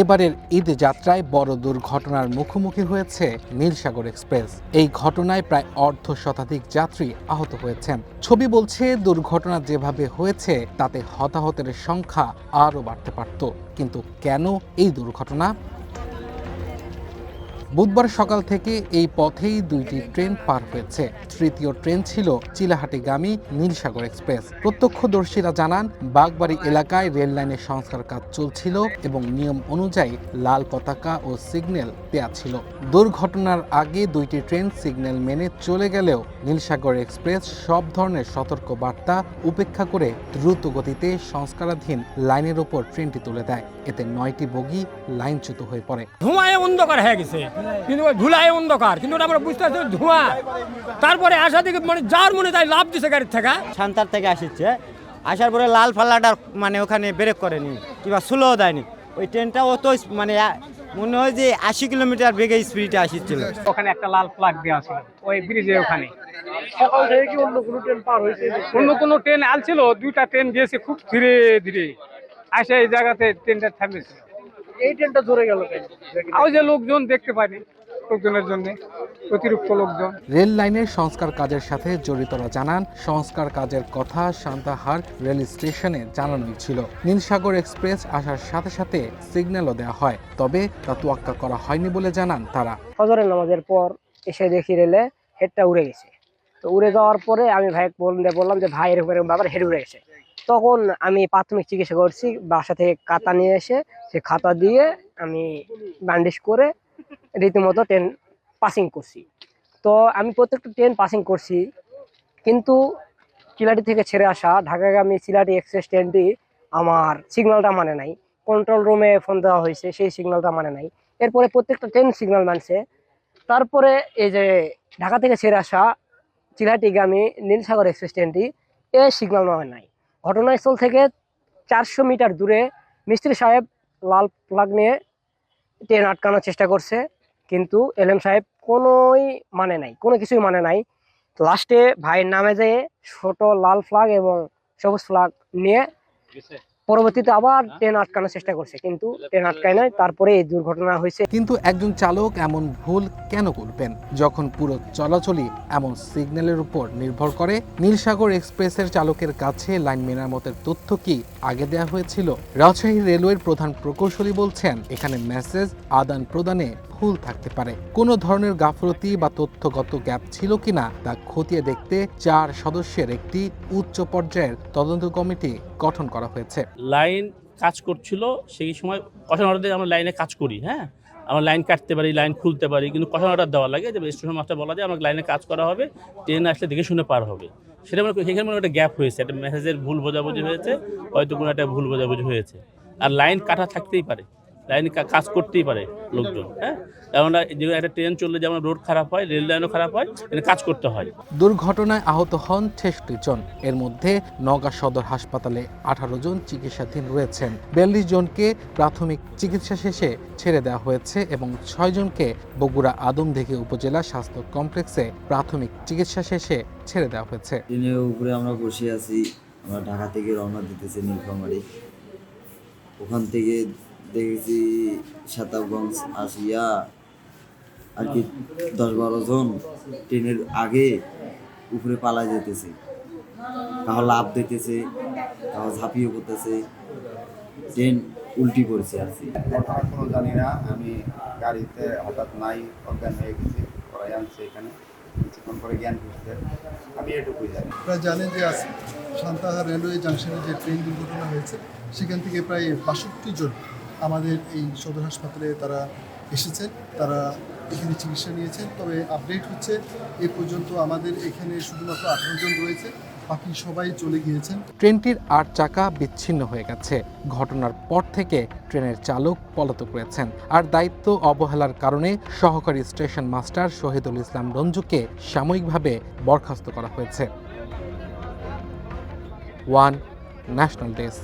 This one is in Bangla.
এবারের ঈদ যাত্রায় বড় দুর্ঘটনার মুখোমুখি হয়েছে নীলসাগর এক্সপ্রেস। এই ঘটনায় প্রায় অর্ধ শতাধিক যাত্রী আহত হয়েছেন। ছবি বলছে, দুর্ঘটনা যেভাবে হয়েছে তাতে হতাহতের সংখ্যা আরও বাড়তে পারত। কিন্তু কেন এই দুর্ঘটনা? বুধবার সকাল থেকে এই পথেই দুইটি ট্রেন পার হয়েছে। তৃতীয় ট্রেন ছিল চিলাহাটিগামী নীলসাগর এক্সপ্রেস। প্রত্যক্ষদর্শীরা জানান, বাগবাড়ি এলাকায় রেল লাইনের সংস্কার কাজ চলছিল এবং নিয়ম অনুযায়ী লাল পতাকা ও সিগন্যাল দেয়া ছিল। দুর্ঘটনার আগে দুইটি ট্রেন সিগন্যাল মেনে চলে গেলেও নীলসাগর এক্সপ্রেস সব ধরনের সতর্ক বার্তা উপেক্ষা করে দ্রুত গতিতে সংস্কারাধীন লাইনের ওপর ট্রেনটি তুলে দেয়। এতে 9টি বগি লাইনচ্যুত হয়ে পড়ে। ধোঁয়ায় অন্ধকার হয়ে গেছে, কিন্তু ওই ধুলায় অন্ধকার, কিন্তু আমরা বুঝতে পারছি ধোঁয়া। তারপরে আসা থেকে মানে যার মনে তাই লাভ দিছে গাড়ির থেকে। সান্তার থেকে আসছে, আসার পরে লাল ফাল্লাটা মানে ওখানে ব্রেক করেনি কিংবা স্লোও দেয়নি। ওই ট্রেনটা অত মানে মনে হয় যে 80 কিলোমিটার বেগে স্পিডে আসছিল। ওখানে একটা লাল ফ্ল্যাগ দেওয়া ছিল ওই ব্রিজের ওখানে। সকাল থেকে কি অন্য কোনো ট্রেন পার হয়েছে? অন্য কোনো ট্রেন আসছিল, দুইটা ট্রেন গিয়েছে খুব ধীরে ধীরে, আসে এই জায়গাতে ট্রেনটা থামেছিল। এই ট্রেনটা জোরে গেল কেন? ওই যে লোকজন দেখতে পায়নি, লোকজনের জন্য অতিরিক্ত লোকজন। রেল লাইনের সংস্কার কাজের সাথে জড়িতরা জানান, সংস্কার কাজের কথা সান্তাহার রেল স্টেশনে জানানোই ছিল। নীলসাগর এক্সপ্রেস আসার সাথে সাথে সিগন্যালও দেওয়া হয়, তবে তা তোয়াক্কা করা হয়নি বলে জানান তারা। ফজরের নামাজের পর এসে দেখি রেলে হেডটা উড়ে গেছে। তো উড়ে যাওয়ার পরে আমি ভাই বললাম যে ভাই এরকম এরকম ব্যাপার, হেড উড়ে গেছে। তখন আমি প্রাথমিক চিকিৎসা করছি, বাসা থেকে কাতা নিয়ে এসে সে খাতা দিয়ে আমি ব্যান্ডেজ করে রীতিমতো ট্রেন পাসিং করছি। তো আমি প্রত্যেকটা ট্রেন পাসিং করছি, কিন্তু চিলাটি থেকে ছেড়ে আসা ঢাকাগামী চিলাটি এক্সপ্রেস ট্রেনটি আমার সিগন্যালটা মানে নাই। কন্ট্রোল রুমে ফোন দেওয়া হয়েছে, সেই সিগন্যালটা মানে নাই। এরপরে প্রত্যেকটা ট্রেন সিগন্যাল মানছে। তারপরে এই যে ঢাকা থেকে ছেড়ে আসা চিলাহাটিগামী নীলসাগর এক্সপ্রেস ট্রেনটি সিগন্যাল মানে নাই। ঘটনাস্থল থেকে 400 মিটার দূরে মিস্ত্রি সাহেব লাল ফ্ল্যাগ নিয়ে ট্রেন আটকানোর চেষ্টা করছে, কিন্তু এলএম সাহেব কোনো কিছুই মানে নাই। লাস্টে ভাইয়ের নামে যেয়ে ছোট লাল ফ্ল্যাগ এবং সবুজ ফ্ল্যাগ নিয়ে পরবর্তীতে আবার ট্রেন আটকানোর চেষ্টা করছে, কিন্তু ট্রেন আটকায় নাই। তারপরে এই দুর্ঘটনা হয়েছে। কিন্তু একজন চালক এমন ভুল কেন করবেন, যখন পুরো চলাচলই এমন সিগন্যালের উপর নির্ভর করে? নীলসাগর এক্সপ্রেসের চালকের কাছে লাইন মেরামতের তথ্য কি আগে দেওয়া হয়েছিল? রাজশাহী রেলওয়ের প্রধান প্রকৌশলী বলছেন, এখানে মেসেজ আদান প্রদানে ভুল থাকতে পারে। কোনো ধরনের গাফলতি বা তথ্যগত গ্যাপ ছিল কিনা তা খতিয়ে দেখতে 4 সদস্যের একটি উচ্চ পর্যায়ের তদন্ত কমিটি গঠন করা হয়েছে। লাইন কাজ করছিল, সেই সময় কষান অর্ডার দিয়ে আমরা লাইনে কাজ করি। হ্যাঁ, আমরা লাইন কাটতে পারি, লাইন খুলতে পারি, কিন্তু কষান অর্ডার দেওয়া লাগে যে স্টেশন মাস্টার বলা যায় আমাকে লাইনে কাজ করা হবে, ট্রেন আসলে দেখে শুনে পার হবে। সেটা মানে সেখানে মনে একটা গ্যাপ হয়েছে, একটা মেসেজের ভুল বোঝাবুঝি হয়েছে, হয়তো কোনো একটা ভুল বোঝাবুঝি হয়েছে। আর লাইন কাটা থাকতেই পারে, লাইন কাজ করতেই পারে লোকজন। হ্যাঁ, কারণ একটা ট্রেন চললে যেমন রোড খারাপ হয়, রেল লাইনও খারাপ হয়, কাজ করতে হয়। দুর্ঘটনায় আহত হন 66 জন। এর মধ্যে নওগাঁ সদর হাসপাতালে 18 জন চিকিৎসাধীন রয়েছেন। 42 জনকে প্রাথমিক চিকিৎসা শেষে ছেড়ে দেওয়া হয়েছে এবং 6 জনকে বগুড়া আদমদীঘি উপজেলা স্বাস্থ্য কমপ্লেক্সে প্রাথমিক চিকিৎসা শেষে ছেড়ে দেওয়া হয়েছে। ট্রেনের উপরে আমরা বসে আছি, আমরা ঢাকা থেকে রওনা দিতেছি নীলফামারী। ওখান থেকে দেখেছি সাতাবগঞ্জ আসিয়া আর কি 10-12 জন ট্রেনের আগে উপরে পালা যেতেছে, কাহো লাভ দিতেছে, কাহো ঝাঁপিয়ে পড়তেছে, ট্রেন উল্টি পড়ছে আর কি। কোনো জানি না, আমি গাড়িতে হঠাৎ নাই অজ্ঞান হয়ে গেছি, ওরাই আনছে এখানে, কিছুক্ষণ পরে জ্ঞান ফিরছে, আমি এটুকুই জানি। আপনারা জানেন যে সান্তাহার রেলওয়ে জাংশনে যে ট্রেন দুর্ঘটনা হয়েছে, সেখান থেকে প্রায় 62 জন আমাদের এই সদর হাসপাতালে তারা এসেছেন, তারা এখানে চিকিৎসা নিয়েছেন। তবে আপডেট হচ্ছে এ পর্যন্ত আমাদের এখানে শুধুমাত্র 18 জন রয়েছে, বাকি সবাই চলে গিয়েছেন। ট্রেনটির 8 চাকা বিচ্ছিন্ন হয়ে গেছে। ঘটনার পর থেকে ট্রেনের চালক পলাতক রয়েছেন। আর দায়িত্ব অবহেলার কারণে সহকারী স্টেশন মাস্টার শহীদুল ইসলাম রঞ্জুকে সাময়িকভাবে বরখাস্ত করা হয়েছে। One national desk.